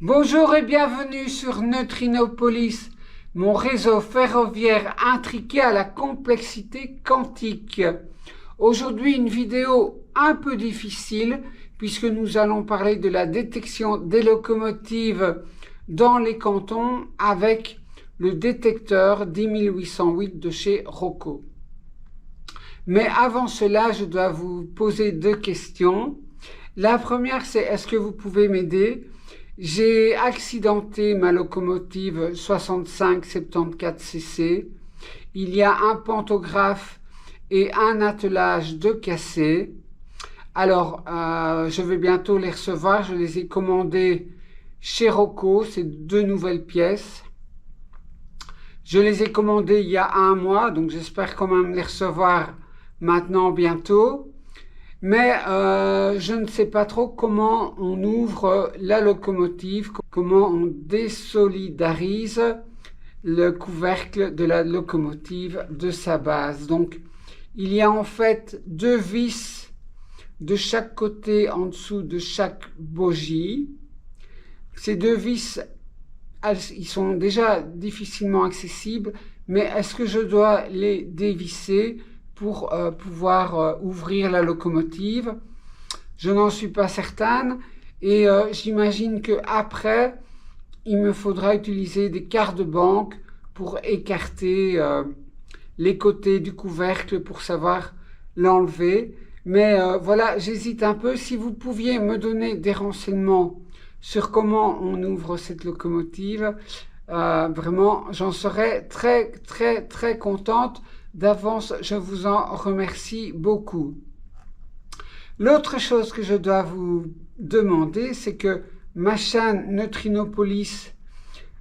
Bonjour et bienvenue sur Neutrinopolis, mon réseau ferroviaire intriqué à la complexité quantique. Aujourd'hui, une vidéo un peu difficile puisque nous allons parler de la détection des locomotives dans les cantons avec le détecteur 10808 de chez Rocco. Mais avant cela, je dois vous poser deux questions. La première, c'est est-ce que vous pouvez m'aider? J'ai accidenté ma locomotive 6574cc. Il y a un pantographe et un attelage de cassés. Alors, je vais bientôt les recevoir. Je les ai commandés chez Rocco. C'est deux nouvelles pièces. Je les ai commandées il y a un mois, donc j'espère quand même les recevoir maintenant bientôt. Mais je ne sais pas trop comment on ouvre la locomotive, comment on désolidarise le couvercle de la locomotive de sa base. Donc, il y a en fait deux vis de chaque côté en dessous de chaque bogie. Ces deux vis, ils sont déjà difficilement accessibles, mais est-ce que je dois les dévisser pour pouvoir ouvrir la locomotive? Je n'en suis pas certaine et j'imagine qu'après, il me faudra utiliser des cartes de banque pour écarter les côtés du couvercle pour savoir l'enlever. Mais voilà, j'hésite un peu. Si vous pouviez me donner des renseignements sur comment on ouvre cette locomotive, vraiment, j'en serais très contente. D'avance, je vous en remercie beaucoup. L'autre chose que je dois vous demander, c'est que ma chaîne Neutrinopolis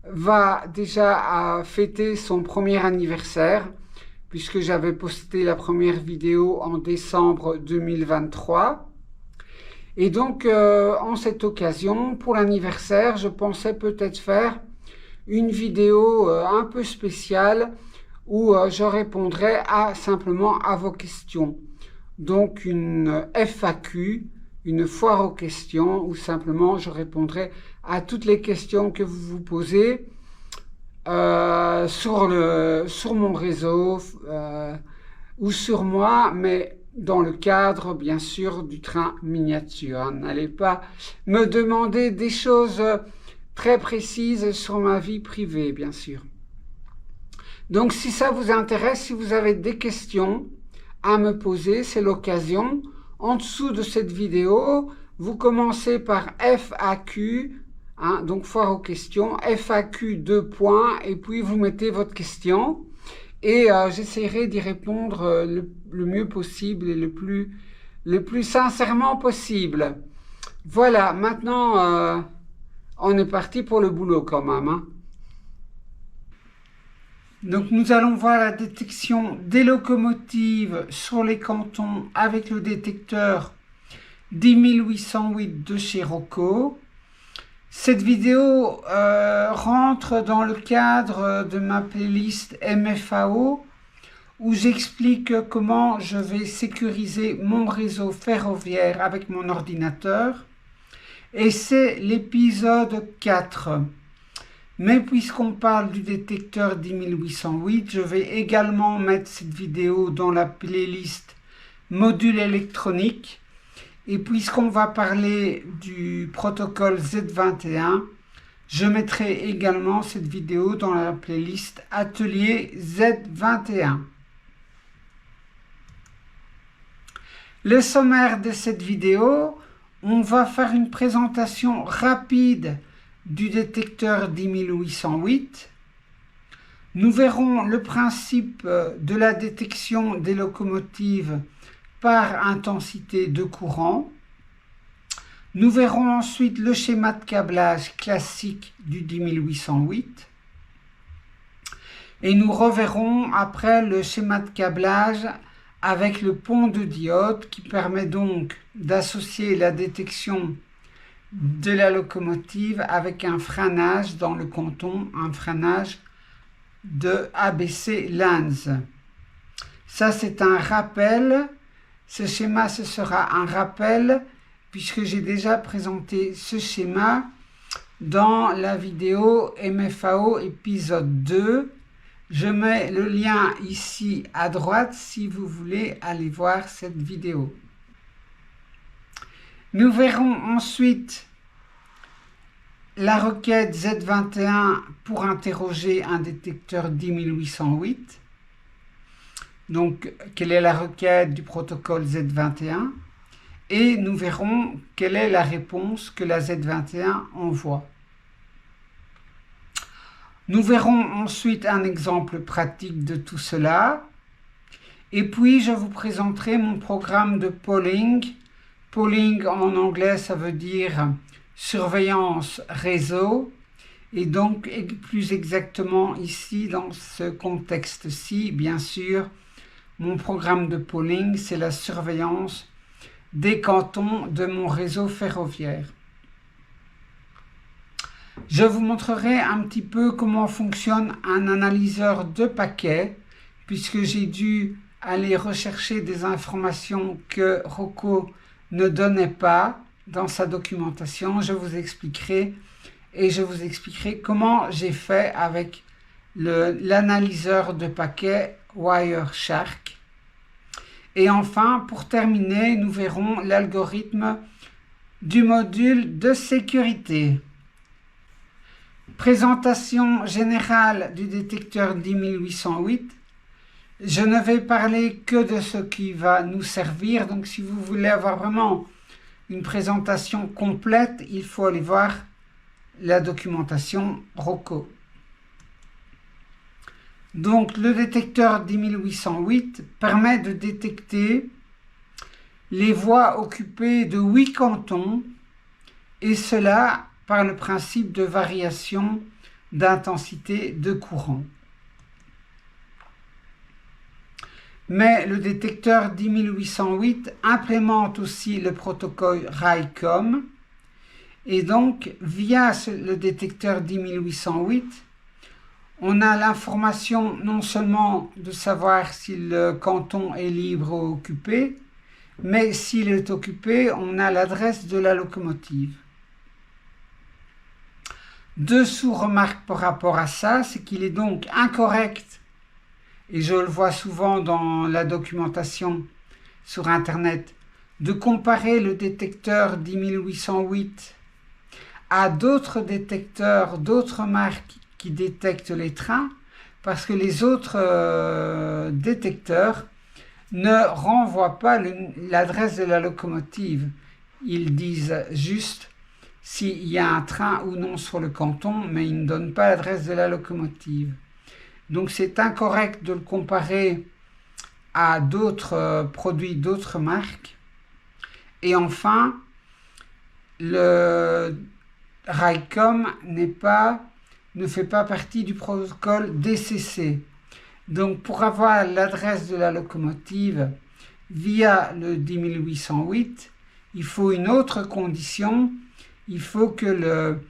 va déjà fêter son premier anniversaire, puisque j'avais posté la première vidéo en décembre 2023. Et donc, en cette occasion, pour l'anniversaire, je pensais peut-être faire une vidéo un peu spéciale où je répondrai simplement à vos questions. Donc une FAQ, une foire aux questions, où simplement je répondrai à toutes les questions que vous vous posez sur mon réseau ou sur moi, mais dans le cadre, bien sûr, du train miniature. N'allez pas me demander des choses très précises sur ma vie privée, bien sûr. Donc, si ça vous intéresse, si vous avez des questions à me poser, c'est l'occasion. En dessous de cette vidéo, vous commencez par FAQ, donc foire aux questions, FAQ 2 points, et puis vous mettez votre question. Et j'essaierai d'y répondre le mieux possible et le plus sincèrement possible. Voilà, maintenant, on est parti pour le boulot quand même. Donc nous allons voir la détection des locomotives sur les cantons avec le détecteur 10808 de chez Rocco. Cette vidéo rentre dans le cadre de ma playlist MFAO où j'explique comment je vais sécuriser mon réseau ferroviaire avec mon ordinateur. Et c'est l'épisode 4. Mais puisqu'on parle du détecteur 10808, je vais également mettre cette vidéo dans la playlist module électronique. Et puisqu'on va parler du protocole Z21, je mettrai également cette vidéo dans la playlist atelier Z21. Le sommaire de cette vidéo, on va faire une présentation rapide du détecteur 10808. Nous verrons le principe de la détection des locomotives par intensité de courant. Nous verrons ensuite le schéma de câblage classique du 10808. Et nous reverrons après le schéma de câblage avec le pont de diode qui permet donc d'associer la détection de la locomotive avec un freinage dans le canton, un freinage de ABC Lanz. Ça, c'est un rappel. Ce schéma, ce sera un rappel puisque j'ai déjà présenté ce schéma dans la vidéo MFAO épisode 2. Je mets le lien ici à droite si vous voulez aller voir cette vidéo. Nous verrons ensuite la requête Z21 pour interroger un détecteur 10808. Donc, quelle est la requête du protocole Z21? Et nous verrons quelle est la réponse que la Z21 envoie. Nous verrons ensuite un exemple pratique de tout cela. Et puis, je vous présenterai mon programme de polling. Polling en anglais, ça veut dire surveillance réseau. Et donc, plus exactement ici, dans ce contexte-ci, bien sûr, mon programme de polling, c'est la surveillance des cantons de mon réseau ferroviaire. Je vous montrerai un petit peu comment fonctionne un analyseur de paquets, puisque j'ai dû aller rechercher des informations que Rocco ne donnait pas dans sa documentation. Je vous expliquerai comment j'ai fait avec l'analyseur de paquets Wireshark. Et enfin, pour terminer, nous verrons l'algorithme du module de sécurité. Présentation générale du détecteur 10808. Je ne vais parler que de ce qui va nous servir. Donc, si vous voulez avoir vraiment une présentation complète, il faut aller voir la documentation Rocco. Donc, le détecteur 10808 permet de détecter les voies occupées de 8 cantons, et cela par le principe de variation d'intensité de courant. Mais le détecteur 10808 implémente aussi le protocole RICOM, et donc, via le détecteur 10808, on a l'information non seulement de savoir si le canton est libre ou occupé, mais s'il est occupé, on a l'adresse de la locomotive. Deux sous-remarques par rapport à ça, c'est qu'il est donc incorrect, et je le vois souvent dans la documentation sur Internet, de comparer le détecteur 10808 à d'autres détecteurs, d'autres marques qui détectent les trains, parce que les autres détecteurs ne renvoient pas l'adresse de la locomotive. Ils disent juste s'il y a un train ou non sur le canton, mais ils ne donnent pas l'adresse de la locomotive. Donc c'est incorrect de le comparer à d'autres produits, d'autres marques. Et enfin, le RICOM ne fait pas partie du protocole DCC. Donc, pour avoir l'adresse de la locomotive via le 10808, il faut une autre condition. Il faut que le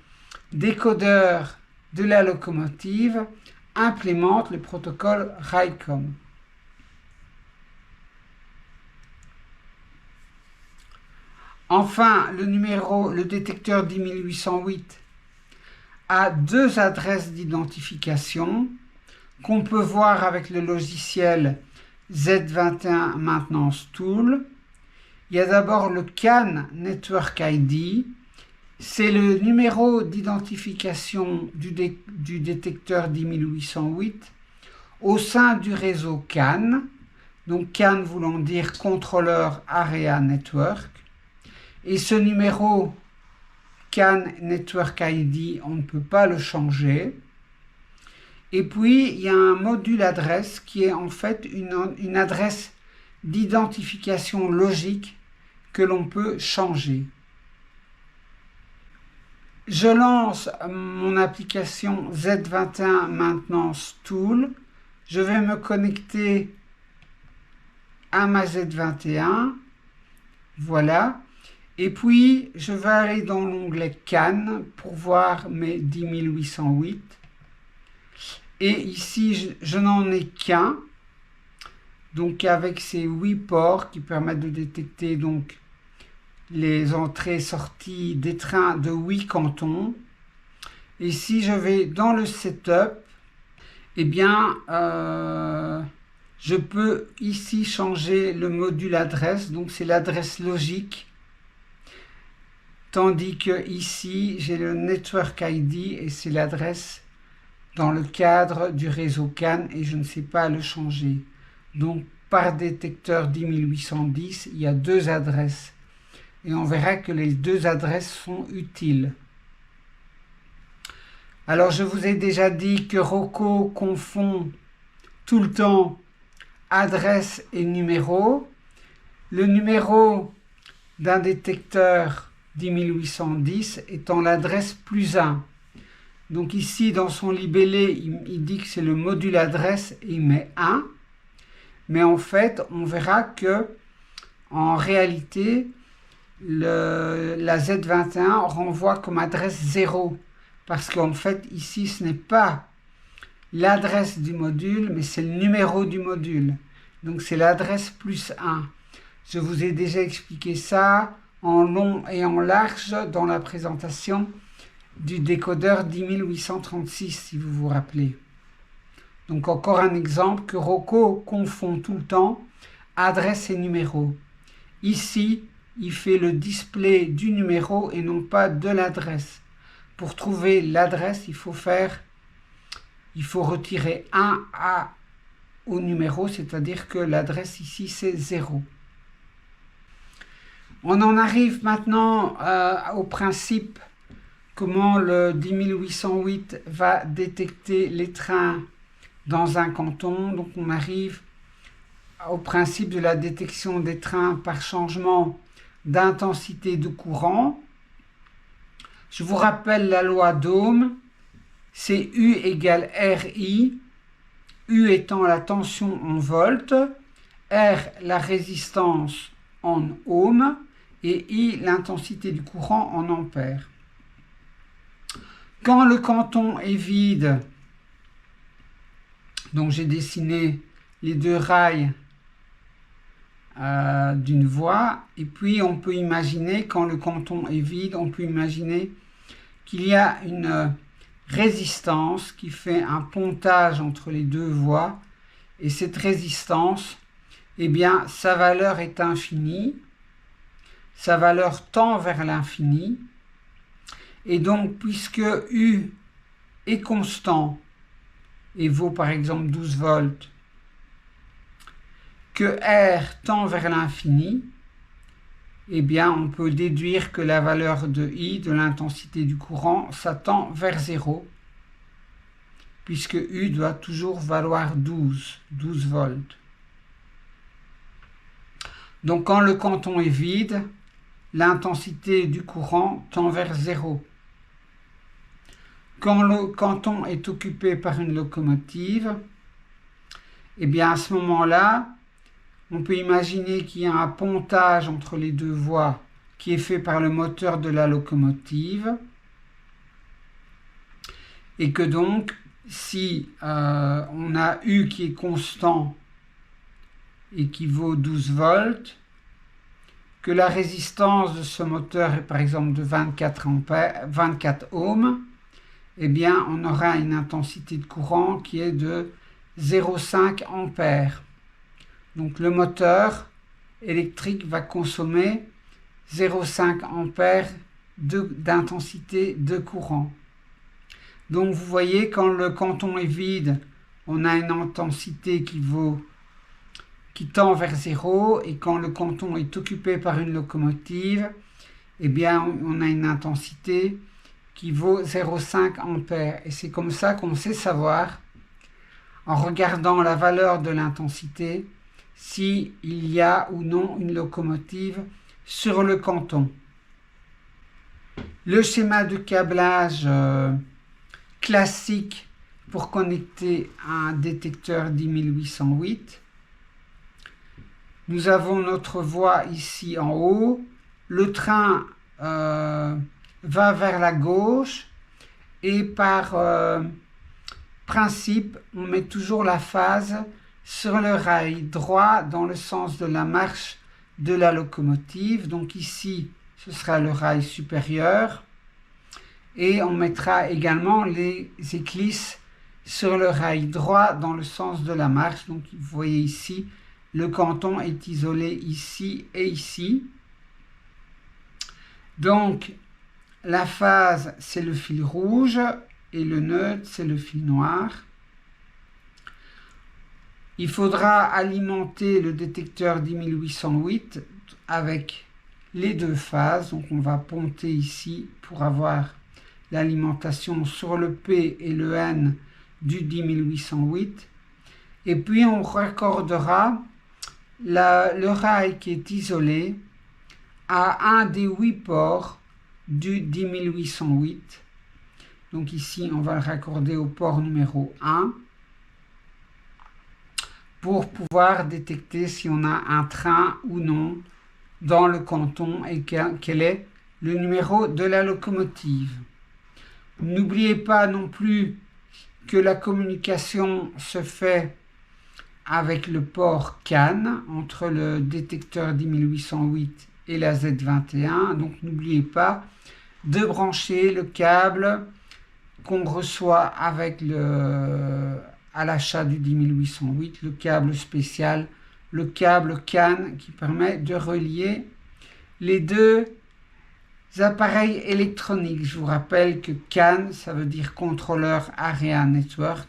décodeur de la locomotive implémente le protocole RICOM. Enfin, le détecteur 10808 a deux adresses d'identification qu'on peut voir avec le logiciel Z21 Maintenance Tool. Il y a d'abord le CAN Network ID. C'est le numéro d'identification du détecteur 10808 au sein du réseau CAN. Donc CAN voulant dire Controller Area Network. Et ce numéro CAN Network ID, on ne peut pas le changer. Et puis, il y a un module adresse qui est en fait une adresse d'identification logique que l'on peut changer. Je lance mon application Z21 Maintenance Tool. Je vais me connecter à ma Z21. Voilà. Et puis, je vais aller dans l'onglet CAN pour voir mes 10808. Et ici, je n'en ai qu'un. Donc, avec ces 8 ports qui permettent de détecter donc les entrées-sorties des trains de 8 cantons. Et si je vais dans le setup, eh bien, je peux ici changer le module adresse, donc c'est l'adresse logique. Tandis que ici, j'ai le Network ID et c'est l'adresse dans le cadre du réseau CAN et je ne sais pas le changer. Donc, par détecteur 10810, il y a deux adresses. Et on verra que les deux adresses sont utiles. Alors, je vous ai déjà dit que Rocco confond tout le temps adresse et numéro. Le numéro d'un détecteur 10810 étant l'adresse plus 1. Donc ici, dans son libellé, il dit que c'est le module adresse et il met 1. Mais en fait, on verra que en réalité, la Z21 renvoie comme adresse 0. Parce qu'en fait, ici, ce n'est pas l'adresse du module, mais c'est le numéro du module. Donc c'est l'adresse plus 1. Je vous ai déjà expliqué ça en long et en large dans la présentation du décodeur 10836, si vous vous rappelez. Donc encore un exemple que Rocco confond tout le temps adresse et numéro. Ici, il fait le display du numéro et non pas de l'adresse. Pour trouver l'adresse, il faut retirer 1 au numéro, c'est-à-dire que l'adresse ici c'est 0. On en arrive maintenant au principe comment le 10808 va détecter les trains dans un canton. Donc on arrive au principe de la détection des trains par changement d'intensité de courant. Je vous rappelle la loi d'Ohm, c'est U égale RI, U étant la tension en volts, R la résistance en ohms et I l'intensité du courant en ampères. Quand le canton est vide, donc j'ai dessiné les deux rails d'une voie, et puis on peut imaginer, quand le canton est vide, on peut imaginer qu'il y a une résistance qui fait un pontage entre les deux voies, et cette résistance, eh bien, sa valeur est infinie, sa valeur tend vers l'infini, et donc, puisque U est constant, et vaut par exemple 12 volts, que R tend vers l'infini, eh bien, on peut déduire que la valeur de I, de l'intensité du courant, ça tend vers 0, puisque U doit toujours valoir 12 volts. Donc, quand le canton est vide, l'intensité du courant tend vers 0. Quand le canton est occupé par une locomotive, eh bien, à ce moment-là, on peut imaginer qu'il y a un pontage entre les deux voies qui est fait par le moteur de la locomotive et que donc, si on a U qui est constant et qui vaut 12 volts, que la résistance de ce moteur est par exemple de 24 ohms, eh bien, on aura une intensité de courant qui est de 0,5 ampères. Donc le moteur électrique va consommer 0,5 ampères d'intensité de courant. Donc vous voyez, quand le canton est vide, on a une intensité qui tend vers 0, et quand le canton est occupé par une locomotive, eh bien on a une intensité qui vaut 0,5 ampères. Et c'est comme ça qu'on sait savoir, en regardant la valeur de l'intensité, s'il y a ou non une locomotive sur le canton. Le schéma de câblage classique pour connecter un détecteur 10808. Nous avons notre voie ici en haut. Le train va vers la gauche et par principe, on met toujours la phase sur le rail droit dans le sens de la marche de la locomotive. Donc ici, ce sera le rail supérieur. et on mettra également les éclisses sur le rail droit dans le sens de la marche. Donc vous voyez ici, le canton est isolé ici et ici. Donc la phase, c'est le fil rouge et le neutre, c'est le fil noir. Il faudra alimenter le détecteur 10808 avec les deux phases. Donc on va ponter ici pour avoir l'alimentation sur le P et le N du 10808. Et puis on raccordera le rail qui est isolé à un des 8 ports du 10808. Donc ici on va le raccorder au port numéro 1 pour pouvoir détecter si on a un train ou non dans le canton et quel est le numéro de la locomotive. N'oubliez pas non plus que la communication se fait avec le port CAN entre le détecteur 10808 et la Z21. Donc n'oubliez pas de brancher le câble qu'on reçoit avec à l'achat du 10808, le câble spécial, le câble CAN qui permet de relier les deux appareils électroniques. Je vous rappelle que CAN, ça veut dire Controller Area Network,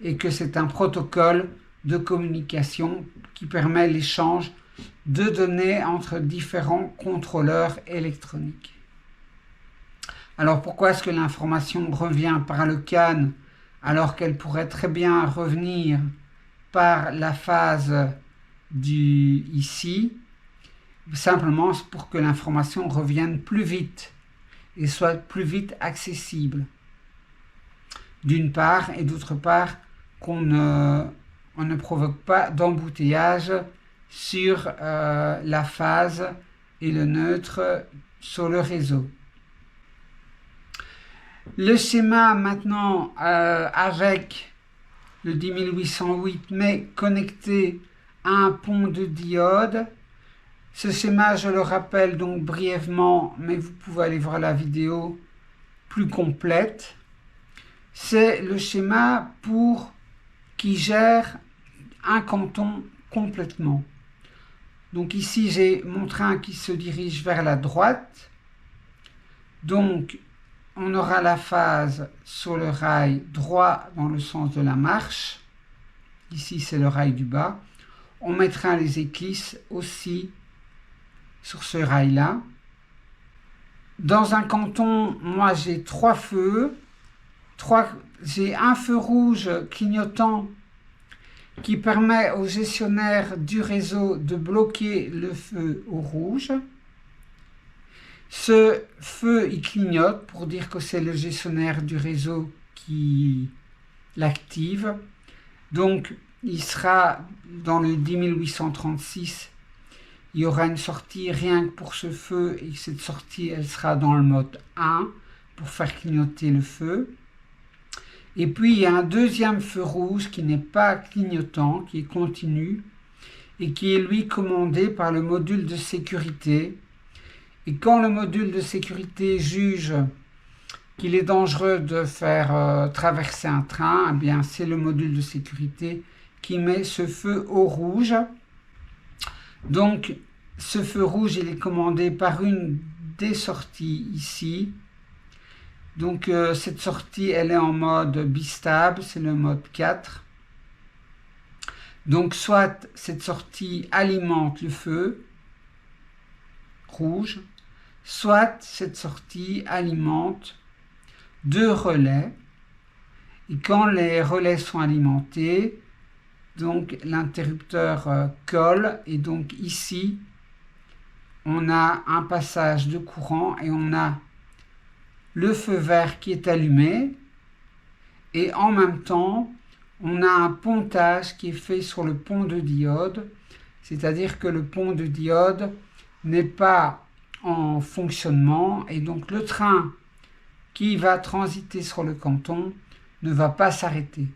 et que c'est un protocole de communication qui permet l'échange de données entre différents contrôleurs électroniques. Alors pourquoi est-ce que l'information revient par le CAN alors qu'elle pourrait très bien revenir par la phase du ici? Simplement pour que l'information revienne plus vite et soit plus vite accessible. D'une part, et d'autre part, qu'on ne provoque pas d'embouteillage sur la phase et le neutre sur le réseau. Le schéma maintenant avec le 10808 mais connecté à un pont de diode. Ce schéma, je le rappelle donc brièvement, mais vous pouvez aller voir la vidéo plus complète. C'est le schéma qui gère un canton complètement. Donc ici, j'ai mon train qui se dirige vers la droite. Donc, on aura la phase sur le rail droit dans le sens de la marche. Ici, c'est le rail du bas. On mettra les éclisses aussi sur ce rail-là. Dans un canton, moi, j'ai 3 feux. J'ai un feu rouge clignotant qui permet au gestionnaire du réseau de bloquer le feu au rouge. Ce feu, il clignote pour dire que c'est le gestionnaire du réseau qui l'active. Donc, il sera dans le 10836, il y aura une sortie rien que pour ce feu et cette sortie, elle sera dans le mode 1 pour faire clignoter le feu. Et puis, il y a un deuxième feu rouge qui n'est pas clignotant, qui est continu et qui est lui commandé par le module de sécurité. Et quand le module de sécurité juge qu'il est dangereux de faire traverser un train, eh bien c'est le module de sécurité qui met ce feu au rouge. Donc ce feu rouge, il est commandé par une des sorties ici. Donc cette sortie, elle est en mode bistable, c'est le mode 4. Donc soit cette sortie alimente le feu rouge, soit cette sortie alimente 2 relais. Et quand les relais sont alimentés, donc l'interrupteur colle et donc ici on a un passage de courant et on a le feu vert qui est allumé et en même temps on a un pontage qui est fait sur le pont de diode, c'est-à-dire que le pont de diode n'est pas en fonctionnement et donc le train qui va transiter sur le canton ne va pas s'arrêter.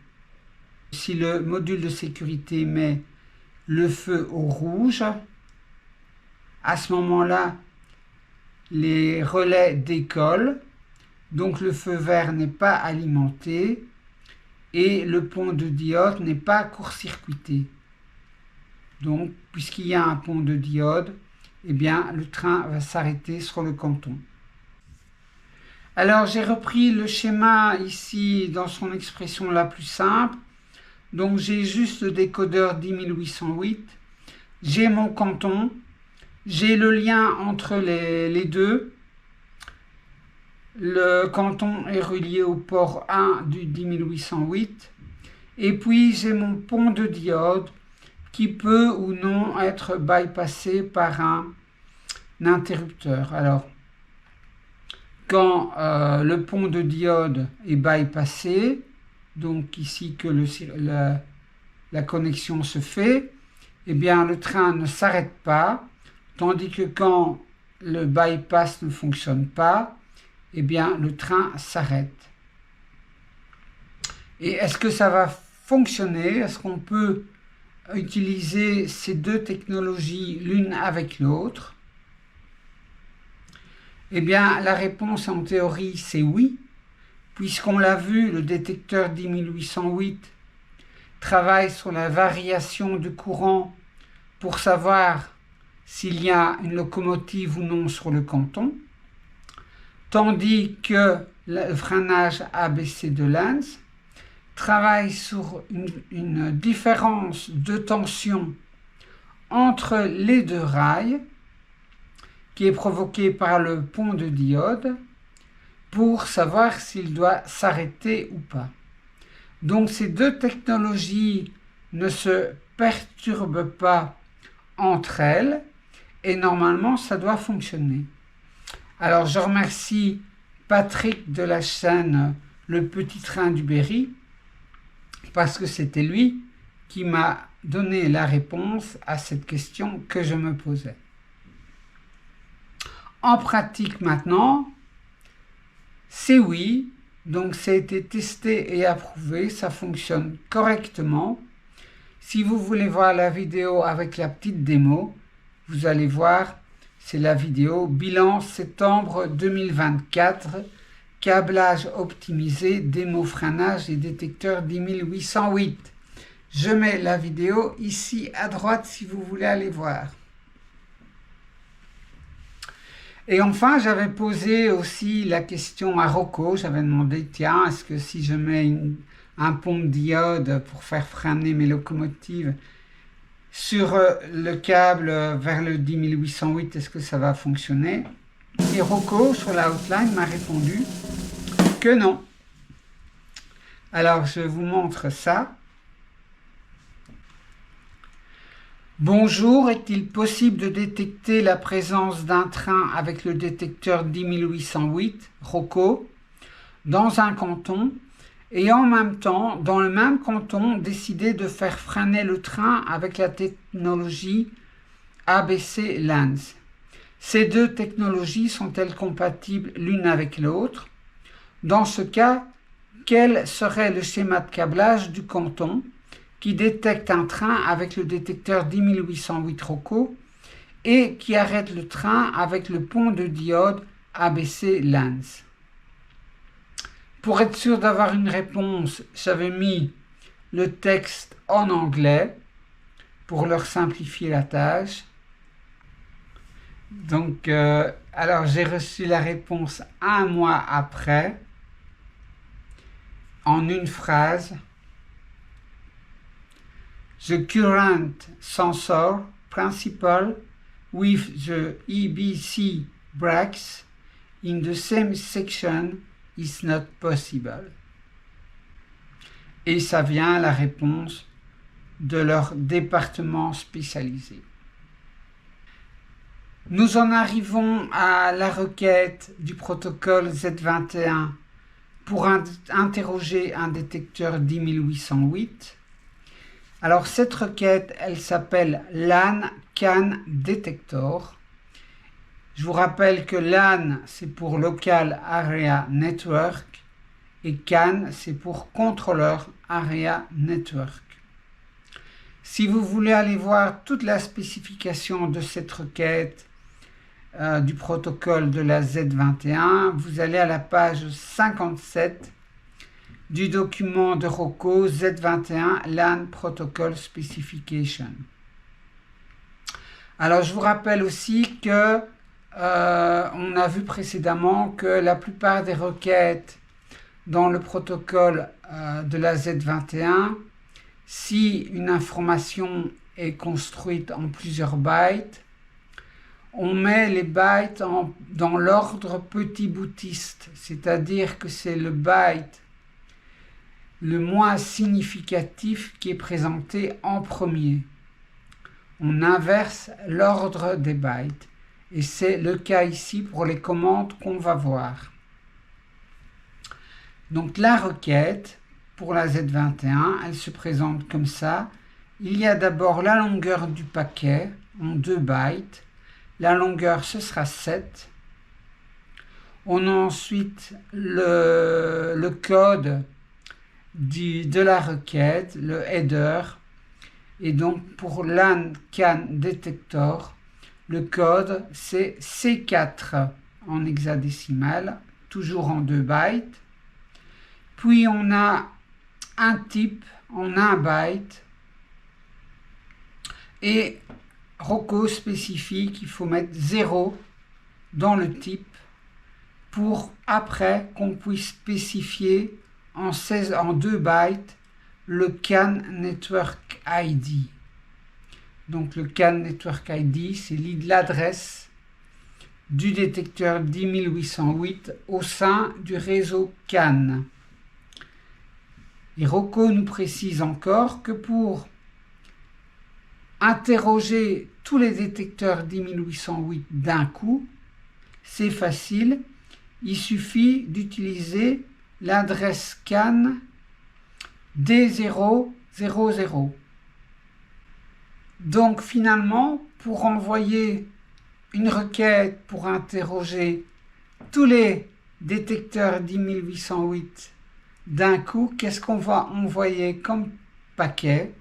Si le module de sécurité met le feu au rouge, à ce moment-là, les relais décollent. donc le feu vert n'est pas alimenté et le pont de diode n'est pas court-circuité. Donc, puisqu'il y a un pont de diode, eh bien, le train va s'arrêter sur le canton. Alors, j'ai repris le schéma ici dans son expression la plus simple. Donc, j'ai juste le décodeur 10808. J'ai mon canton. J'ai le lien entre les deux. Le canton est relié au port 1 du 10808. Et puis, j'ai mon pont de diode qui peut ou non être bypassé par un interrupteur. Alors, quand le pont de diode est bypassé, donc ici que la connexion se fait, eh bien le train ne s'arrête pas, tandis que quand le bypass ne fonctionne pas, eh bien le train s'arrête. Et est-ce que ça va fonctionner? Est-ce qu'on peut utiliser ces deux technologies l'une avec l'autre? Eh bien, la réponse en théorie, c'est oui, puisqu'on l'a vu, le détecteur 10808 travaille sur la variation du courant pour savoir s'il y a une locomotive ou non sur le canton, tandis que le freinage ABC de Lenz travaille sur une différence de tension entre les deux rails qui est provoquée par le pont de diode pour savoir s'il doit s'arrêter ou pas. Donc ces deux technologies ne se perturbent pas entre elles et normalement ça doit fonctionner. Alors je remercie Patrick de la chaîne Le Petit Train du Berry parce que c'était lui qui m'a donné la réponse à cette question que je me posais. En pratique maintenant, c'est oui, donc ça a été testé et approuvé, ça fonctionne correctement. Si vous voulez voir la vidéo avec la petite démo, vous allez voir, c'est la vidéo bilan septembre 2024, câblage optimisé, démo freinage et détecteur 10808. Je mets la vidéo ici à droite si vous voulez aller voir. Et enfin, j'avais posé aussi la question à Rocco, j'avais demandé, tiens, est-ce que si je mets un pont de diode pour faire freiner mes locomotives sur le câble vers le 10808, est-ce que ça va fonctionner? Et Rocco, sur la hotline, m'a répondu que non. Alors, je vous montre ça. Bonjour, est-il possible de détecter la présence d'un train avec le détecteur 10808, Rocco, dans un canton et en même temps, dans le même canton, décider de faire freiner le train avec la technologie ABC Lenz? Ces deux technologies sont-elles compatibles l'une avec l'autre? Dans ce cas, quel serait le schéma de câblage du canton qui détecte un train avec le détecteur 10808 Rocco et qui arrête le train avec le pont de diode ABC Lenz? Pour être sûr d'avoir une réponse, j'avais mis le texte en anglais pour leur simplifier la tâche. Donc, alors j'ai reçu la réponse un mois après, en une phrase. The current sensor principle with the EBC brakes in the same section is not possible. Et ça vient la réponse de leur département spécialisé. Nous en arrivons à la requête du protocole Z21 pour interroger un détecteur 10808. Alors cette requête, elle s'appelle LAN CAN Detector. Je vous rappelle que LAN, c'est pour Local Area Network et CAN, c'est pour Controller Area Network. Si vous voulez aller voir toute la spécification de cette requête, du protocole de la Z21, vous allez à la page 57 du document de Rocco Z21 LAN Protocol Specification. Alors je vous rappelle aussi que on a vu précédemment que la plupart des requêtes dans le protocole de la Z21, si une information est construite en plusieurs bytes, on met les bytes dans l'ordre petit boutiste, c'est-à-dire que c'est le byte le moins significatif qui est présenté en premier. On inverse l'ordre des bytes et c'est le cas ici pour les commandes qu'on va voir. Donc la requête pour la Z21, elle se présente comme ça. Il y a d'abord la longueur du paquet en 2 bytes. La longueur, ce sera 7. On a ensuite le code de la requête, le header. Et donc, pour LAN CAN Detector, le code, c'est C4 en hexadécimal, toujours en 2 bytes. Puis, on a un type en 1 byte. Et Rocco spécifie qu'il faut mettre 0 dans le type pour après qu'on puisse spécifier en 2 bytes le CAN Network ID. Donc le CAN Network ID, c'est l'adresse du détecteur 10808 au sein du réseau CAN. Et Rocco nous précise encore que pour interroger tous les détecteurs 10808 d'un coup, c'est facile, il suffit d'utiliser l'adresse CAN D000. Donc finalement, pour envoyer une requête pour interroger tous les détecteurs 10808 d'un coup, qu'est-ce qu'on va envoyer comme paquet?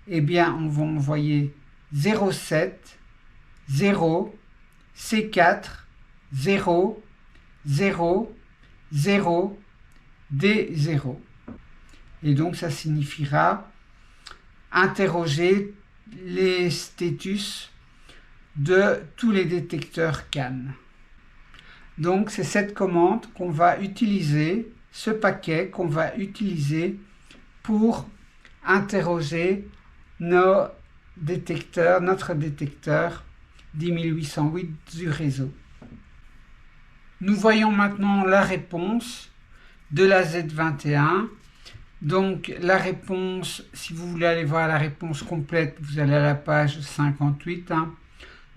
Eh bien, on va envoyer 07, 0, C4, 0, 0, 0, D0. Et donc, ça signifiera interroger les status de tous les détecteurs CAN. Donc, c'est cette commande qu'on va utiliser, ce paquet qu'on va utiliser pour interroger notre détecteur 10808 du réseau. Nous voyons maintenant la réponse de la Z21. Donc la réponse, si vous voulez aller voir la réponse complète, vous allez à la page 58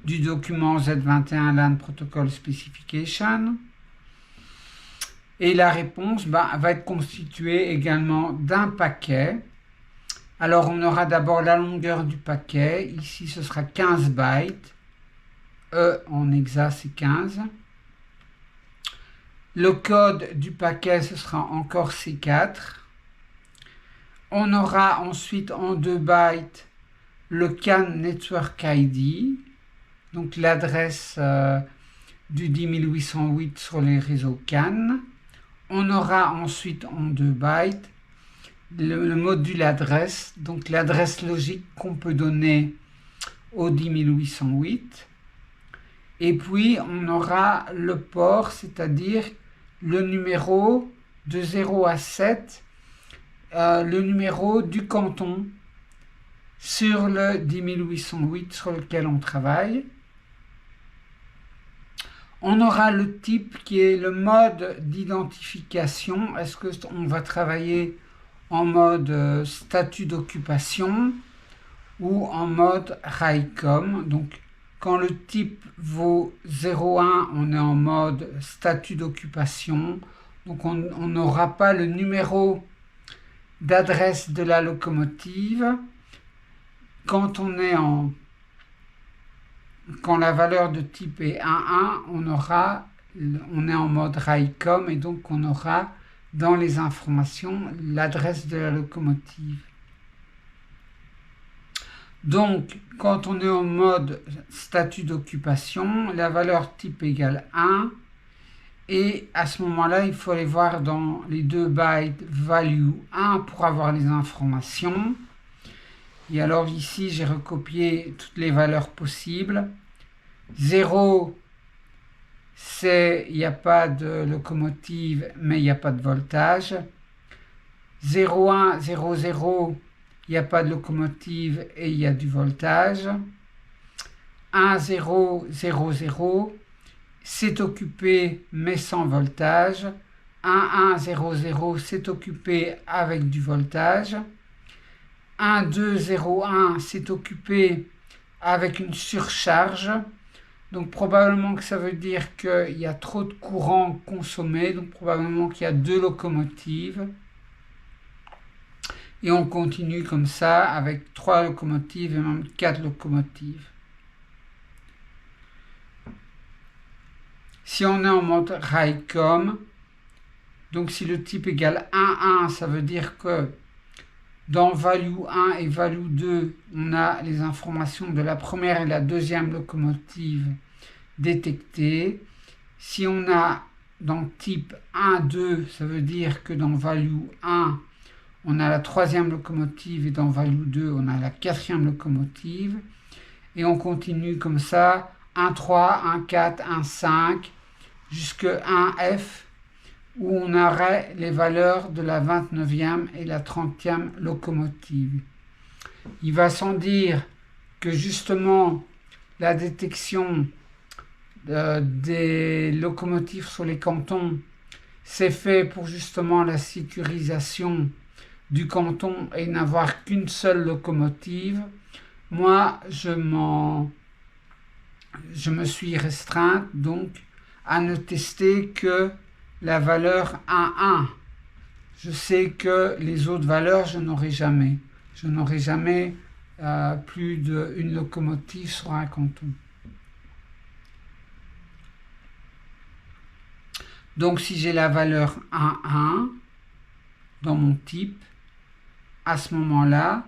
du document Z21 LAN Protocol Specification. Et la réponse va être constituée également d'un paquet. Alors on aura d'abord la longueur du paquet, ici ce sera 15 bytes, E en hexa c'est 15. Le code du paquet ce sera encore C4. On aura ensuite en 2 bytes le CAN Network ID, donc l'adresse du 10808 sur les réseaux CAN. On aura ensuite en 2 bytes le module adresse, donc l'adresse logique qu'on peut donner au 10808. Et puis on aura le port, c'est-à-dire le numéro de 0 à 7, le numéro du canton sur le 10808 sur lequel on travaille. On aura le type qui est le mode d'identification. Est-ce qu'on va travailler en mode statut d'occupation ou en mode RICOM. Donc, quand le type vaut 0,1, on est en mode statut d'occupation. Donc, on n'aura pas le numéro d'adresse de la locomotive. Quand la valeur de type est 1,1, on est en mode RICOM et donc on aura dans les informations l'adresse de la locomotive. Donc, quand on est en mode statut d'occupation, la valeur type égale 1. Et à ce moment-là, il faut aller voir dans les 2 bytes value 1 pour avoir les informations. Et alors ici, j'ai recopié toutes les valeurs possibles. 0, c'est il n'y a pas de locomotive, mais il n'y a pas de voltage. 0, 1, 0, 0, il n'y a pas de locomotive et il y a du voltage. 1, 0, 0, 0, c'est occupé mais sans voltage. 1, 1, 0, 0, c'est occupé avec du voltage. 1, 2, 0, 1, c'est occupé avec une surcharge. Donc probablement que ça veut dire qu'il y a trop de courant consommé. Donc probablement qu'il y a 2 locomotives. Et on continue comme ça avec 3 locomotives et même 4 locomotives. Si on est en mode RICOM, donc si le type égale 1, 1, ça veut dire que dans value 1 et value 2, on a les informations de la première et la deuxième locomotive détectées. Si on a dans type 1, 2, ça veut dire que dans value 1, on a la troisième locomotive et dans value 2, on a la quatrième locomotive. Et on continue comme ça, 1, 3, 1, 4, 1, 5, jusque 1, F, où on aurait les valeurs de la 29e et la 30e locomotive. Il va sans dire que justement la détection des locomotives sur les cantons, c'est fait pour justement la sécurisation du canton et n'avoir qu'une seule locomotive. Moi, je me suis restreinte donc à ne tester que la valeur 1,1. Je sais que les autres valeurs, je n'aurai jamais. Je n'aurai jamais plus d'une locomotive sur un canton. Donc si j'ai la valeur 1,1 dans mon type, à ce moment-là,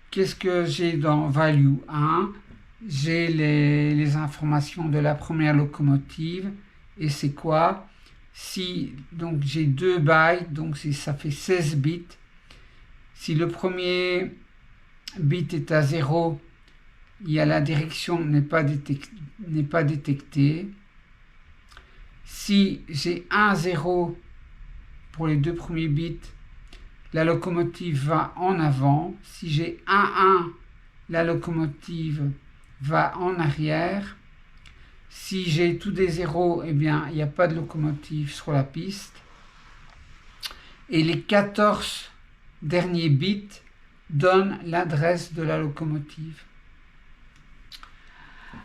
qu'est-ce que j'ai dans value 1? J'ai les informations de la première locomotive. Et c'est quoi? Si donc j'ai 2 bytes, donc ça fait 16 bits. Si le premier bit est à 0, la direction n'est pas détectée. Si j'ai 1, 0 pour les 2 premiers bits, la locomotive va en avant. Si j'ai 1, 1, la locomotive va en arrière. Si j'ai tous des zéros, eh bien, il n'y a pas de locomotive sur la piste. Et les 14 derniers bits donnent l'adresse de la locomotive.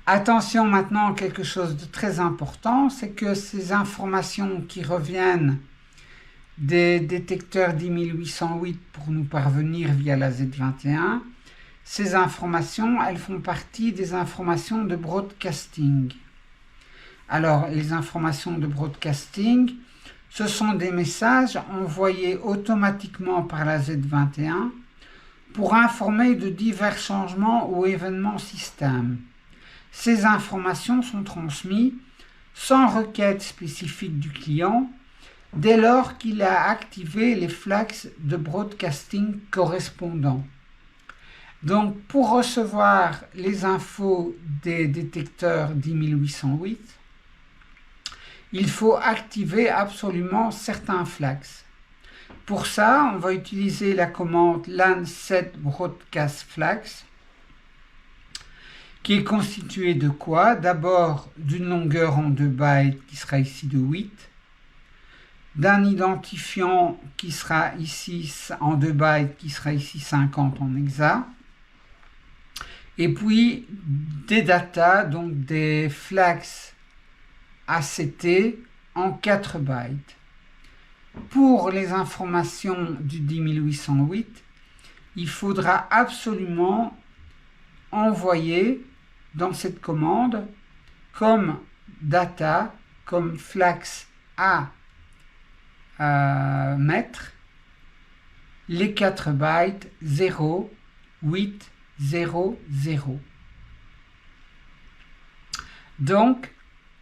Attention maintenant à quelque chose de très important, c'est que ces informations qui reviennent des détecteurs 10808 pour nous parvenir via la Z21, ces informations, elles font partie des informations de broadcasting. Alors, les informations de broadcasting, ce sont des messages envoyés automatiquement par la Z21 pour informer de divers changements ou événements système. Ces informations sont transmises sans requête spécifique du client dès lors qu'il a activé les flags de broadcasting correspondants. Donc, pour recevoir les infos des détecteurs 10808, il faut activer absolument certains flags. Pour ça, on va utiliser la commande LAN set broadcast flags, qui est constituée de quoi? D'abord, d'une longueur en 2 bytes qui sera ici de 8, d'un identifiant qui sera ici en 2 bytes qui sera ici 50 en hexa, et puis des datas, donc des flags ACT en 4 bytes. Pour les informations du 10808, il faudra absolument envoyer dans cette commande comme data, comme flags à mettre les 4 bytes 0, 8 0, 0. Donc,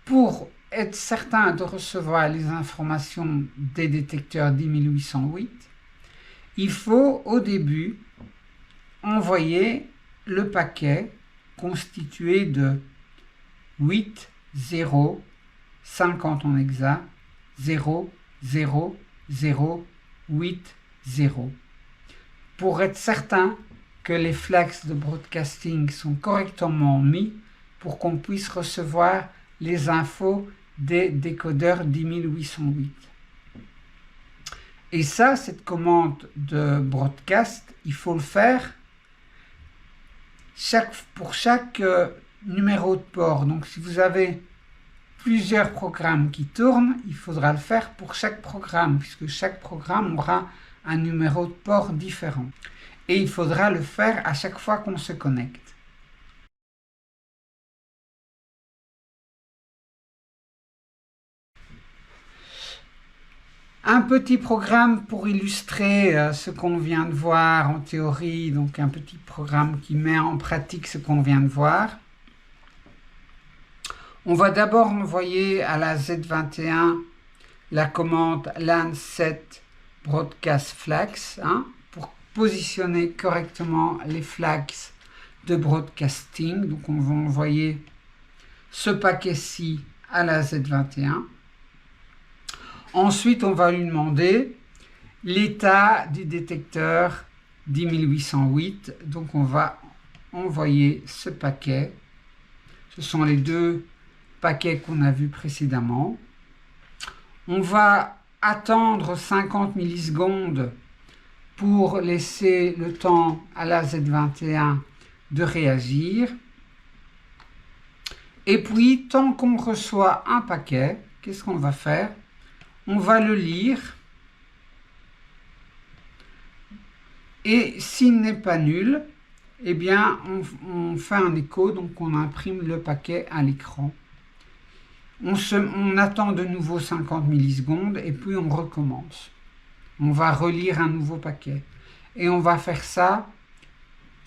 pour être certain de recevoir les informations des détecteurs 10808, il faut au début envoyer le paquet constitué de 8, 0, 50 en hexa, 0, 0, 0, 8, 0. Pour être certain que les flags de broadcasting sont correctement mis pour qu'on puisse recevoir les infos des décodeurs 10808. Et ça, cette commande de broadcast, il faut le faire pour chaque numéro de port. Donc si vous avez plusieurs programmes qui tournent, il faudra le faire pour chaque programme, puisque chaque programme aura un numéro de port différent. Et il faudra le faire à chaque fois qu'on se connecte. Un petit programme pour illustrer ce qu'on vient de voir en théorie, donc un petit programme qui met en pratique ce qu'on vient de voir. On va d'abord envoyer à la Z21 la commande LAN7 broadcast flags pour positionner correctement les flags de broadcasting. Donc on va envoyer ce paquet-ci à la Z21. Ensuite, on va lui demander l'état du détecteur 10808. Donc, on va envoyer ce paquet. Ce sont les deux paquets qu'on a vus précédemment. On va attendre 50 millisecondes pour laisser le temps à la Z21 de réagir. Et puis, tant qu'on reçoit un paquet, qu'est-ce qu'on va faire ? On va le lire et s'il n'est pas nul, eh bien on fait un écho, donc on imprime le paquet à l'écran. On attend de nouveau 50 millisecondes et puis on recommence. On va relire un nouveau paquet et on va faire ça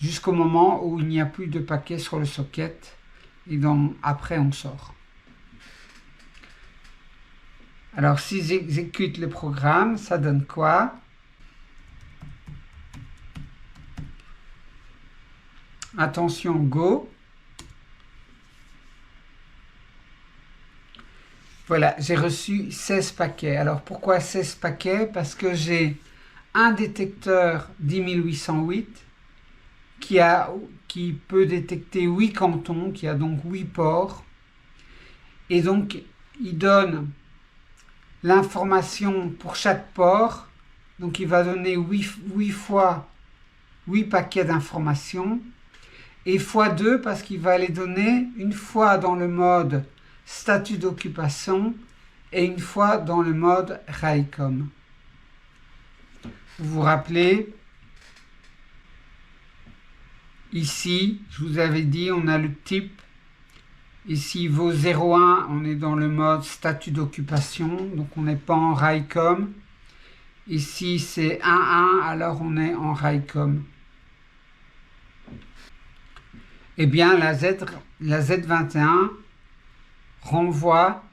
jusqu'au moment où il n'y a plus de paquet sur le socket et donc après on sort. Alors, si j'exécute le programme, ça donne quoi? Attention, go. Voilà, j'ai reçu 16 paquets. Alors, pourquoi 16 paquets? Parce que j'ai un détecteur 10808 qui peut détecter 8 cantons, qui a donc 8 ports. Et donc, il donne l'information pour chaque port, donc il va donner 8 fois 8 paquets d'informations, et fois 2 parce qu'il va les donner une fois dans le mode statut d'occupation et une fois dans le mode RAICOM. Vous vous rappelez, ici, je vous avais dit, on a le type. Ici, vaut 0,1, on est dans le mode statut d'occupation, donc on n'est pas en RAICOM. Ici, c'est 1,1, alors on est en RAICOM. Eh bien, la Z21 renvoie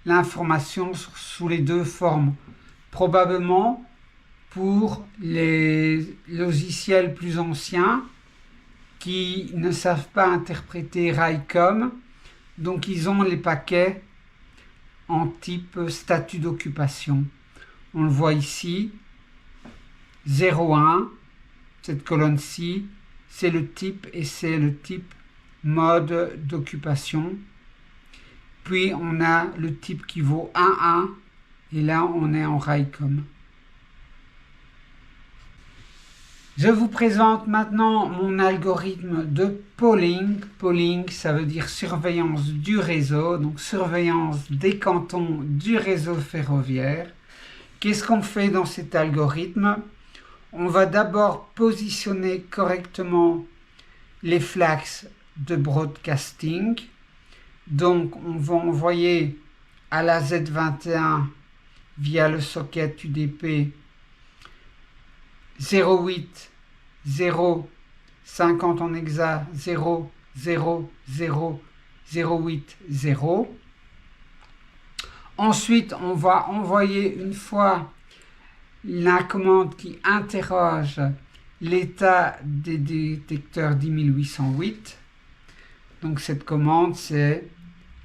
l'information sous les deux formes. Probablement, pour les logiciels plus anciens qui ne savent pas interpréter RAICOM, donc ils ont les paquets en type statut d'occupation. On le voit ici, 01, cette colonne-ci, c'est le type et c'est le type mode d'occupation. Puis on a le type qui vaut 1,1 et là on est en RAICOM. Je vous présente maintenant mon algorithme de polling. Polling, ça veut dire surveillance du réseau, donc surveillance des cantons du réseau ferroviaire. Qu'est-ce qu'on fait dans cet algorithme? On va d'abord positionner correctement les flags de broadcasting. Donc, on va envoyer à la Z21 via le socket UDP 08, 0, 50 en hexa, 0, 0, 0, 0, 8, 0. Ensuite, on va envoyer une fois la commande qui interroge l'état des détecteurs 10808. Donc cette commande, c'est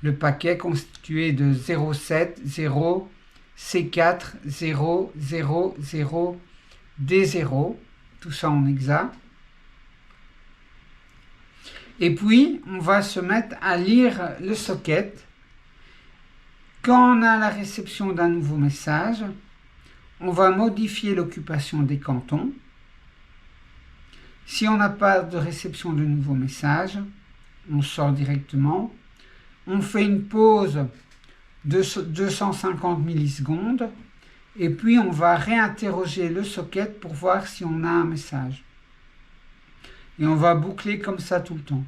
le paquet constitué de 07, 0, C4, 0, 0, 0, D0, tout ça en hexa. Et puis, on va se mettre à lire le socket. Quand on a la réception d'un nouveau message, on va modifier l'occupation des cantons. Si on n'a pas de réception de nouveau message, on sort directement. On fait une pause de 250 millisecondes et puis on va réinterroger le socket pour voir si on a un message. Et on va boucler comme ça tout le temps.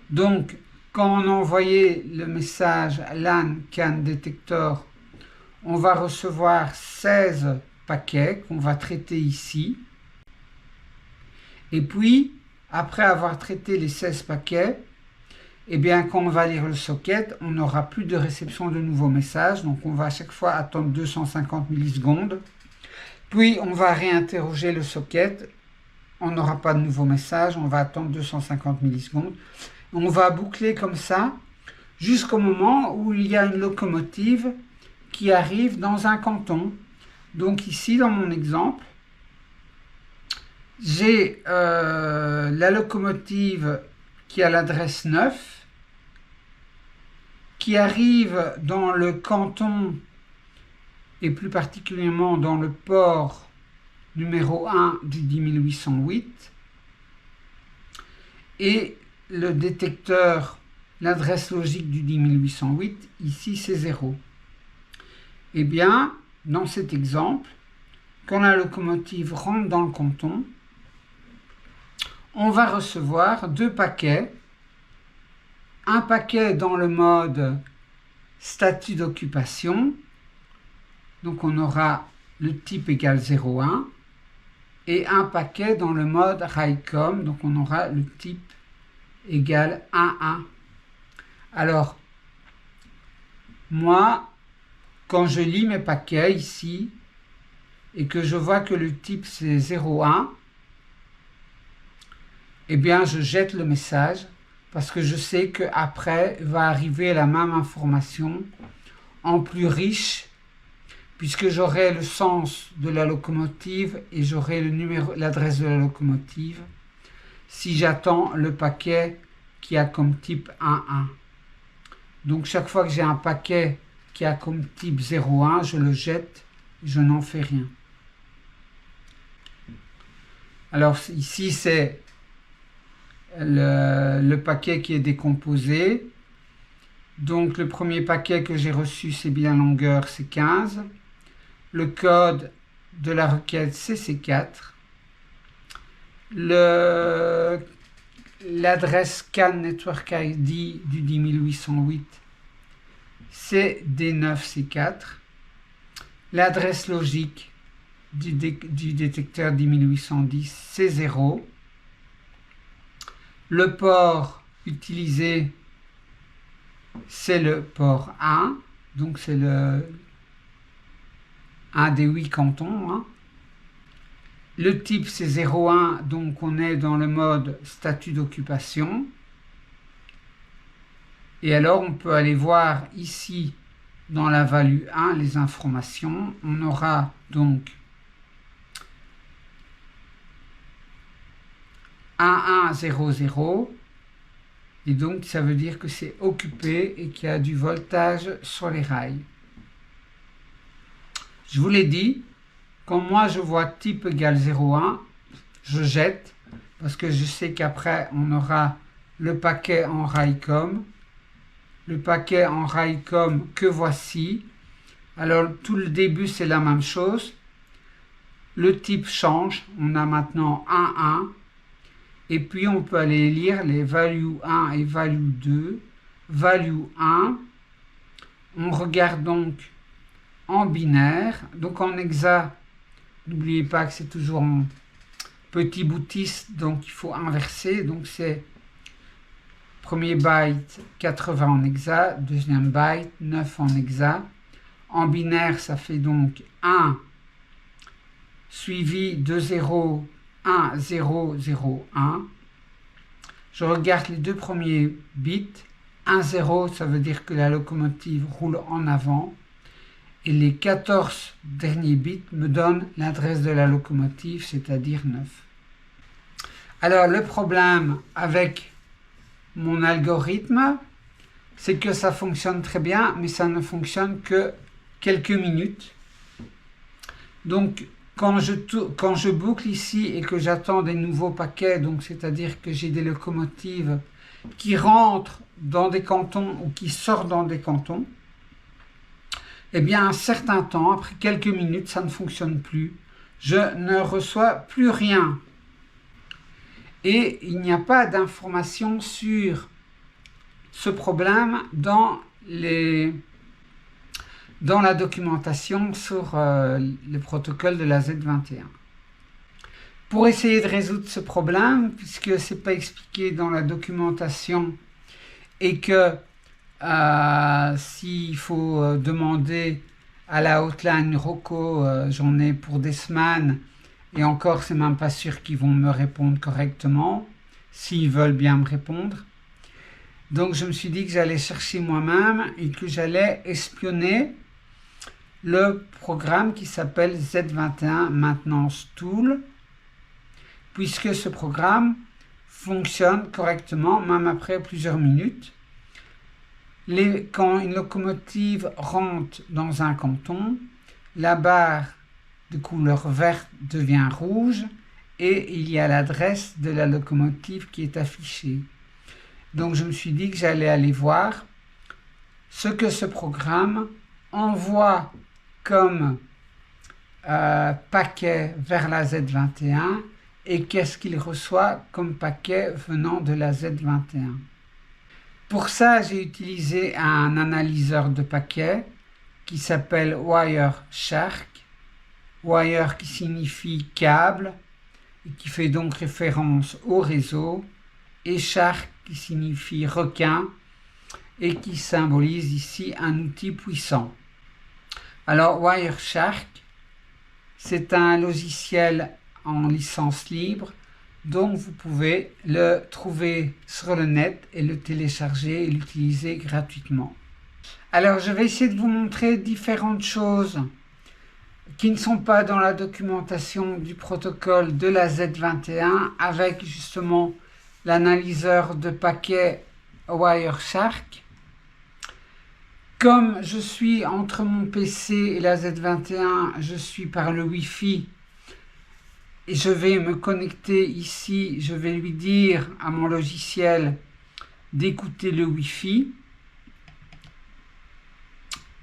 Donc, quand on a envoyé le message LAN CAN Detector, on va recevoir 16 paquets qu'on va traiter ici. Et puis, après avoir traité les 16 paquets, eh bien, quand on va lire le socket, on n'aura plus de réception de nouveaux messages. Donc, on va à chaque fois attendre 250 millisecondes. Puis, on va réinterroger le socket. On n'aura pas de nouveaux messages. On va attendre 250 millisecondes. On va boucler comme ça jusqu'au moment où il y a une locomotive qui arrive dans un canton. Donc, ici, dans mon exemple, j'ai la locomotive qui a l'adresse 9, qui arrive dans le canton, et plus particulièrement dans le port numéro 1 du 10808, et le détecteur, l'adresse logique du 10808, ici c'est 0. Eh bien, dans cet exemple, quand la locomotive rentre dans le canton, on va recevoir deux paquets. Un paquet dans le mode statut d'occupation, donc on aura le type égale 0,1, et un paquet dans le mode RICOM, donc on aura le type égale 1,1. Alors, moi, quand je lis mes paquets ici, et que je vois que le type c'est 0,1, eh bien je jette le message, parce que je sais qu'après va arriver la même information en plus riche, puisque j'aurai le sens de la locomotive et j'aurai l'adresse de la locomotive, si j'attends le paquet qui a comme type 1,1. Donc chaque fois que j'ai un paquet qui a comme type 0,1, je le jette, je n'en fais rien. Alors ici c'est le paquet qui est décomposé. Donc le premier paquet que j'ai reçu, c'est bien longueur, c'est 15. Le code de la requête, c'est C4. L'adresse CAN Network ID du 10808, c'est D9C4. L'adresse logique du détecteur 10810, c'est 0. Le port utilisé, c'est le port 1, donc c'est un des 8 cantons. Hein. Le type, c'est 0,1, donc on est dans le mode statut d'occupation. Et alors, on peut aller voir ici, dans la value 1, les informations. On aura donc 1100, et donc ça veut dire que c'est occupé et qu'il y a du voltage sur les rails. Je vous l'ai dit, quand moi je vois type égale 0,1, je jette, parce que je sais qu'après on aura le paquet en RICOM, le paquet en RICOM que voici. Alors tout le début c'est la même chose, le type change, on a maintenant 1,1, et puis on peut aller lire les value 1 et value 2. Value 1, on regarde donc en binaire, donc en hexa, n'oubliez pas que c'est toujours petit boutiste, donc il faut inverser. Donc c'est premier byte 80 en hexa, deuxième byte 9 en hexa. En binaire, ça fait donc 1 suivi de 0, 1, 0, 0, 1. Je regarde les deux premiers bits. 1, 0, ça veut dire que la locomotive roule en avant. Et les 14 derniers bits me donnent l'adresse de la locomotive, c'est-à-dire 9. Alors le problème avec mon algorithme, c'est que ça fonctionne très bien, mais ça ne fonctionne que quelques minutes. Donc quand je boucle ici et que j'attends des nouveaux paquets, donc c'est-à-dire que j'ai des locomotives qui rentrent dans des cantons ou qui sortent dans des cantons, eh bien, un certain temps, après quelques minutes, ça ne fonctionne plus. Je ne reçois plus rien. Et il n'y a pas d'information sur ce problème dans la documentation sur le protocole de la Z21. Pour essayer de résoudre ce problème, puisque ce n'est pas expliqué dans la documentation et que s'il faut demander à la hotline Rocco, j'en ai pour des semaines et encore c'est même pas sûr qu'ils vont me répondre correctement, s'ils veulent bien me répondre. Donc je me suis dit que j'allais chercher moi-même et que j'allais espionner le programme qui s'appelle Z21 Maintenance Tool, puisque ce programme fonctionne correctement même après plusieurs minutes. Quand une locomotive rentre dans un canton, la barre de couleur verte devient rouge et il y a l'adresse de la locomotive qui est affichée. Donc je me suis dit que j'allais aller voir ce que ce programme envoie comme paquet vers la Z21 et qu'est-ce qu'il reçoit comme paquet venant de la Z21. Pour ça, j'ai utilisé un analyseur de paquets qui s'appelle Wireshark. Wire qui signifie câble et qui fait donc référence au réseau, et Shark qui signifie requin et qui symbolise ici un outil puissant. Alors Wireshark, c'est un logiciel en licence libre, donc vous pouvez le trouver sur le net et le télécharger et l'utiliser gratuitement. Alors je vais essayer de vous montrer différentes choses qui ne sont pas dans la documentation du protocole de la Z21 avec justement l'analyseur de paquets Wireshark. Comme je suis entre mon PC et la Z21, je suis par le Wi-Fi et je vais me connecter ici, je vais lui dire à mon logiciel d'écouter le Wi-Fi.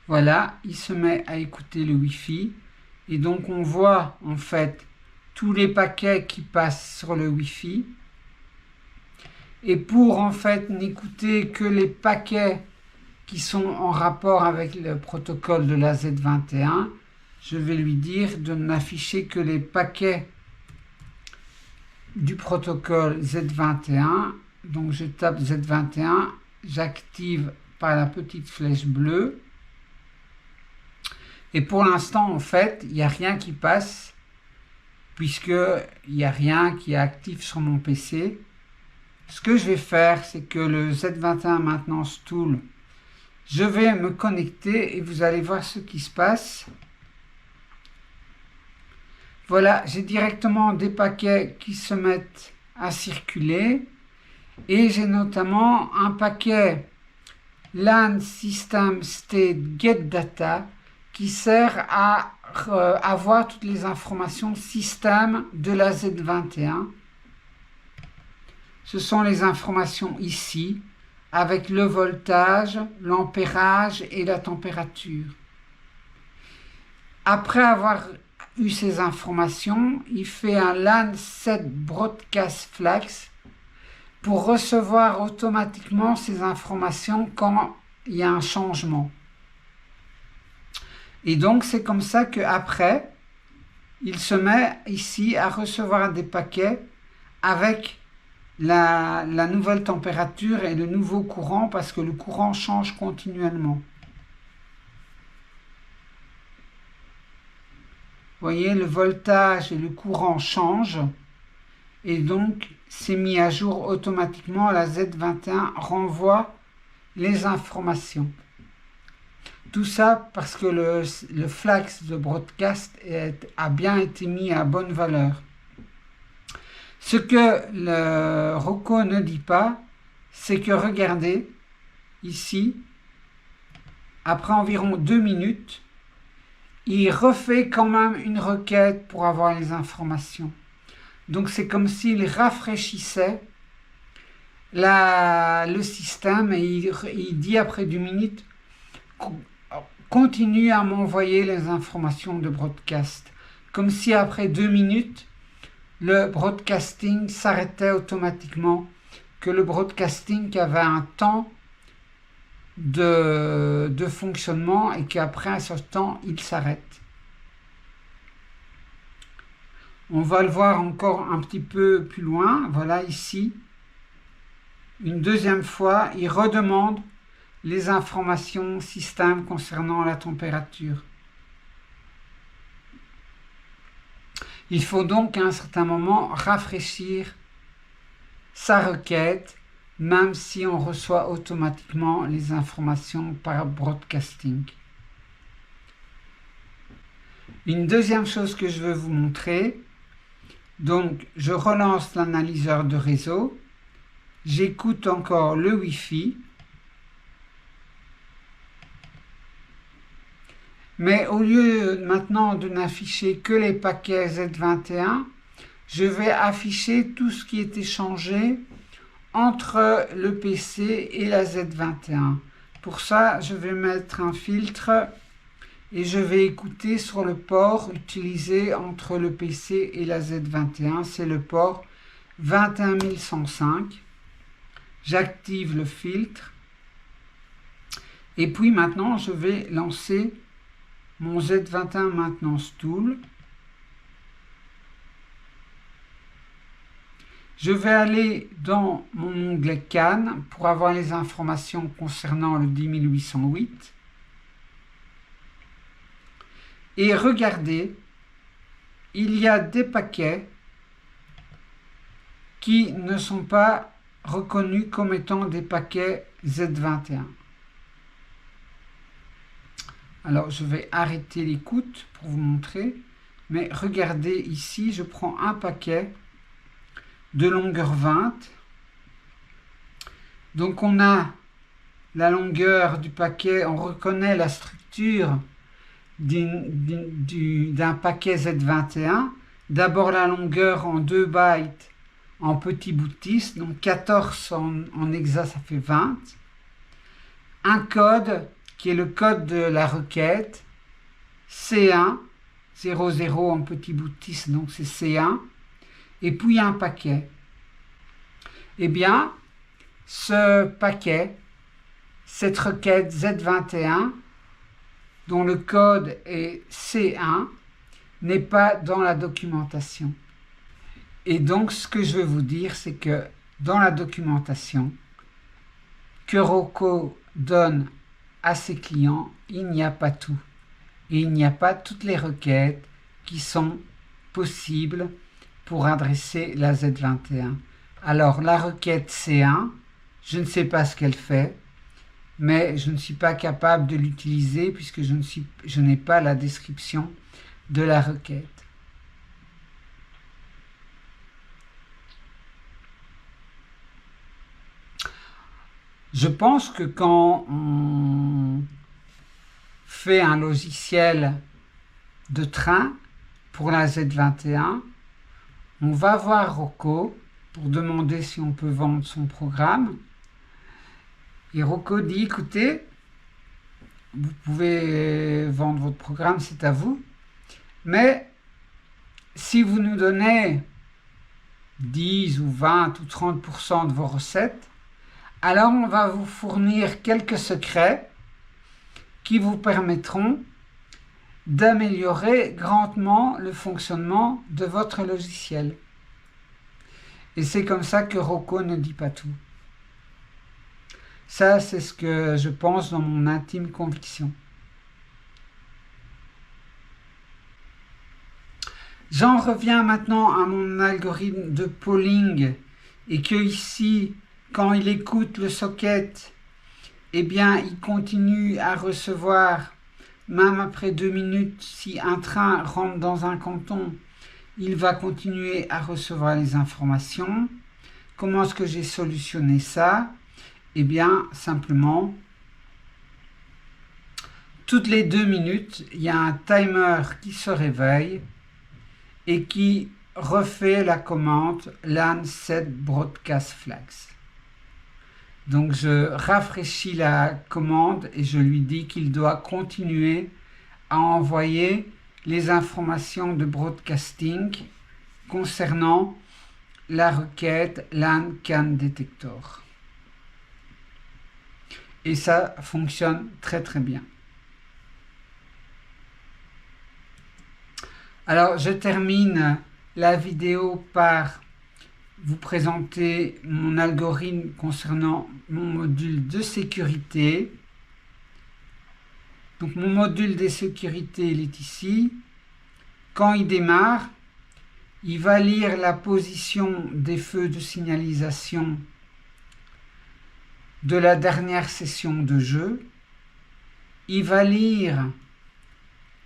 Voilà, il se met à écouter le Wi-Fi. Et donc on voit en fait tous les paquets qui passent sur le Wi-Fi. Et pour en fait n'écouter que les paquets qui sont en rapport avec le protocole de la Z21, je vais lui dire de n'afficher que les paquets du protocole Z21. Donc je tape Z21, j'active par la petite flèche bleue. Et pour l'instant, en fait, il n'y a rien qui passe, puisqu'il n'y a rien qui est actif sur mon PC. Ce que je vais faire, c'est que le Z21 Maintenance Tool, je vais me connecter et vous allez voir ce qui se passe. Voilà, j'ai directement des paquets qui se mettent à circuler. Et j'ai notamment un paquet LAN System State Get Data qui sert à avoir toutes les informations système de la Z21. Ce sont les informations ici, avec le voltage, l'ampérage et la température. Après avoir eu ces informations, il fait un LAN set broadcast flags pour recevoir automatiquement ces informations quand il y a un changement. Et donc c'est comme ça qu'après, il se met ici à recevoir des paquets avec la nouvelle température et le nouveau courant parce que le courant change continuellement. Vous voyez, le voltage et le courant changent et donc c'est mis à jour automatiquement. La Z21 renvoie les informations. Tout ça parce que le flash de broadcast a bien été mis à bonne valeur. Ce que le Rocco ne dit pas, c'est que regardez, ici, après environ 2 minutes, il refait quand même une requête pour avoir les informations. Donc c'est comme s'il rafraîchissait le système et il dit après 2 minutes, continue à m'envoyer les informations de broadcast. Comme si après 2 minutes, le broadcasting s'arrêtait automatiquement, que le broadcasting avait un temps de fonctionnement et qu'après un certain temps, il s'arrête. On va le voir encore un petit peu plus loin. Voilà ici. Une deuxième fois, il redemande les informations système concernant la température. Il faut donc à un certain moment rafraîchir sa requête, même si on reçoit automatiquement les informations par broadcasting. Une deuxième chose que je veux vous montrer, donc je relance l'analyseur de réseau, j'écoute encore le Wi-Fi, mais au lieu maintenant de n'afficher que les paquets Z21, je vais afficher tout ce qui est échangé entre le PC et la Z21. Pour ça, je vais mettre un filtre et je vais écouter sur le port utilisé entre le PC et la Z21. C'est le port 21105. J'active le filtre. Et puis maintenant, je vais lancer mon Z21 Maintenance Tool. Je vais aller dans mon onglet CAN pour avoir les informations concernant le 10808. Et regardez, il y a des paquets qui ne sont pas reconnus comme étant des paquets Z21. Alors, je vais arrêter l'écoute pour vous montrer. Mais regardez ici, je prends un paquet de longueur 20. Donc, on a la longueur du paquet, on reconnaît la structure d'un paquet Z21. D'abord, la longueur en 2 bytes en petit bout de 10, donc 14 en hexa, ça fait 20. Un code qui est le code de la requête, C1, 00 en petit bout de 10, donc c'est C1, et puis un paquet. Eh bien, ce paquet, cette requête Z21, dont le code est C1, n'est pas dans la documentation. Et donc, ce que je veux vous dire, c'est que dans la documentation que Rocco donne à ses clients, il n'y a pas tout. Et il n'y a pas toutes les requêtes qui sont possibles pour adresser la Z21. Alors, la requête C1, je ne sais pas ce qu'elle fait, mais je ne suis pas capable de l'utiliser puisque je n'ai pas la description de la requête. Je pense que quand on fait un logiciel de train pour la Z21, on va voir Rocco pour demander si on peut vendre son programme. Et Rocco dit, écoutez, vous pouvez vendre votre programme, c'est à vous, mais si vous nous donnez 10 ou 20 ou 30% de vos recettes, alors on va vous fournir quelques secrets qui vous permettront d'améliorer grandement le fonctionnement de votre logiciel. Et c'est comme ça que Rocco ne dit pas tout. Ça, c'est ce que je pense dans mon intime conviction. J'en reviens maintenant à mon algorithme de polling et que ici, quand il écoute le socket, eh bien, il continue à recevoir, même après 2 minutes, si un train rentre dans un canton, il va continuer à recevoir les informations. Comment est-ce que j'ai solutionné ça? Eh bien, simplement, toutes les 2 minutes, il y a un timer qui se réveille et qui refait la commande LAN set broadcast flags. Donc, je rafraîchis la commande et je lui dis qu'il doit continuer à envoyer les informations de broadcasting concernant la requête LAN CAN Detector. Et ça fonctionne très très bien. Alors, je termine la vidéo par vous présenter mon algorithme concernant mon module de sécurité. Donc, mon module de sécurité, il est ici. Quand il démarre, il va lire la position des feux de signalisation de la dernière session de jeu. Il va lire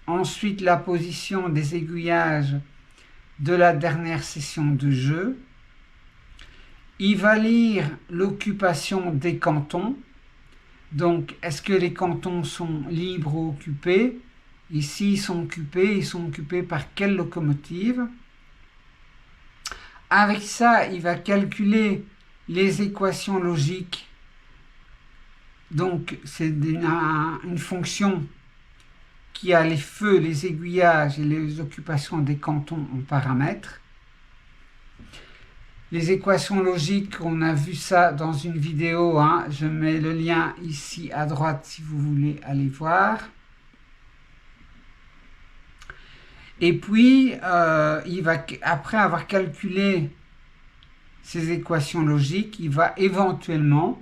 ensuite la position des aiguillages de la dernière session de jeu. Il va lire l'occupation des cantons. Donc, est-ce que les cantons sont libres ou occupés? Ici, ils sont occupés par quelle locomotive? Avec ça, il va calculer les équations logiques. Donc, c'est une fonction qui a les feux, les aiguillages et les occupations des cantons en paramètres. Les équations logiques, on a vu ça dans une vidéo, hein. Je mets le lien ici à droite si vous voulez aller voir. Et puis, il va, après avoir calculé ces équations logiques, il va éventuellement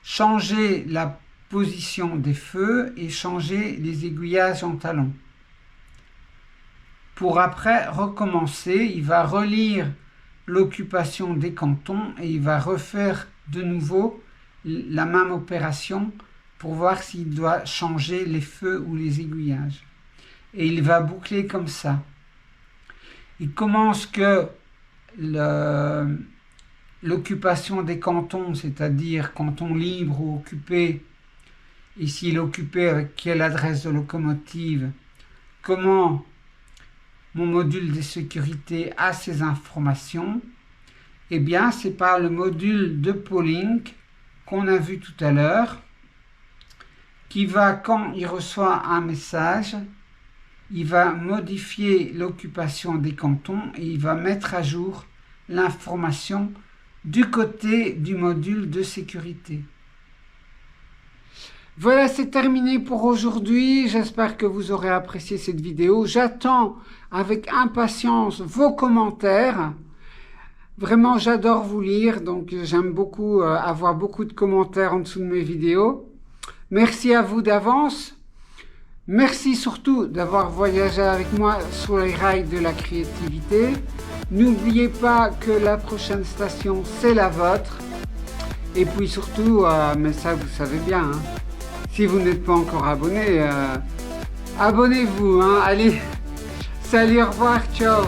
changer la position des feux et changer les aiguillages en talons. Pour après recommencer, il va relire l'occupation des cantons et il va refaire de nouveau la même opération pour voir s'il doit changer les feux ou les aiguillages. Et il va boucler comme ça. Il commence que l'occupation des cantons, c'est-à-dire canton libre ou occupé, et s'il est occupé avec quelle adresse de locomotive, comment mon module de sécurité a ces informations, eh bien c'est par le module de polling qu'on a vu tout à l'heure, qui va, quand il reçoit un message, il va modifier l'occupation des cantons et il va mettre à jour l'information du côté du module de sécurité. Voilà, c'est terminé pour aujourd'hui. J'espère que vous aurez apprécié cette vidéo. J'attends avec impatience vos commentaires. Vraiment, j'adore vous lire, donc j'aime beaucoup avoir beaucoup de commentaires en dessous de mes vidéos. Merci à vous d'avance. Merci surtout d'avoir voyagé avec moi sur les rails de la créativité. N'oubliez pas que la prochaine station, c'est la vôtre. Et puis surtout, mais ça vous savez bien, hein, si vous n'êtes pas encore abonné, abonnez-vous. Hein. Allez, salut, au revoir, ciao.